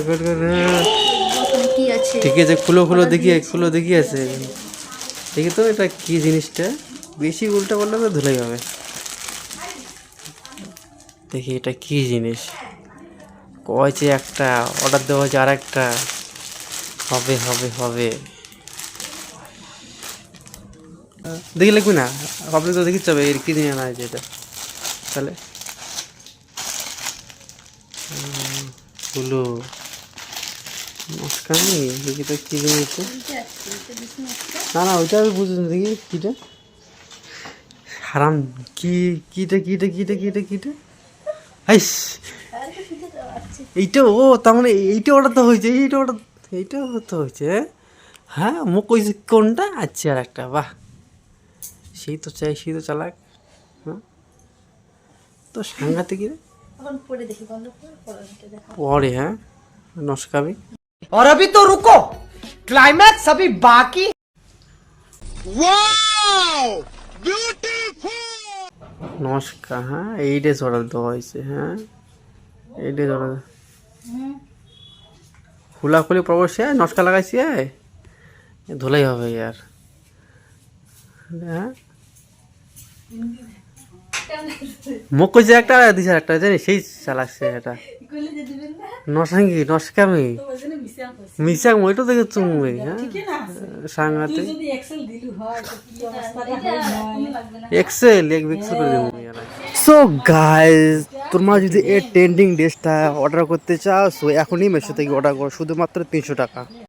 Good good. কি আছে? ঠিক আছে, খুলো খুলো দেখি, খুলো দেখি আছে দেখি তো এটা কি জিনিসটা। বেশি উল্টা পাল্টা তো ধুলাই হবে। দেখি এটা কি জিনিস। কয়েছে একটা, অর্ডার দেওয়া হয়েছে আর একটা। হবে হবে হবে। দেখি লিখবি না, আপনি তো দেখি যাবে এর কি জিনিস আনা হয়েছে এটা। তাহলে হলো মস্কানি। দেখি তো কি জিনিস। না না ওইটা আমি বুঝছি না, দেখি কিটা হারাম। কি কিটা কিটা কিটা কিটা কিটা হাইস। এইটা ও তার মানে এইটা অর্ডার তো হয়েছে, এইটা অর্ডার, এইটা তো হয়েছে। হ্যাঁ মুখ কইছে কোনটা, আচ্ছা আর একটা। বাহ, সেই তো চাই, সেই তো চালাক। হ্যাঁ তো সাংঘাতিক রে। এখন পড়ে দেখি, বন্ধ করে পড়াটা দেখো। পরে হ্যাঁ নস্কাবি। और अभी तो रुको, क्लाइमैक्स अभी बाकी। নমস্কার, হ্যাঁ এই ড্রেস অর্ডার দেওয়া হয়েছে। হ্যাঁ এই ড্রেস অর্ডার খোলাখুলি প্রবেশে নস্কা লাগাইছি। ধুলাই হবে ইয়ার। হ্যাঁ মুখ কইছে একটা, দিছে একটা, জানি সেই চালাচ্ছে এটা। নসাঙ্গি নস্কামি মিশাক ওইটা দেখে তুমি। হ্যাঁ সাংঘাতিক। এক্সেল এক পিক্সেল করে দেবো। সো গাইস, তোমরা যদি এই ট্রেন্ডিং ড্রেসটা অর্ডার করতে চাও, সো এখনই মেশো থেকে অর্ডার করো, শুধুমাত্র 300 টাকা।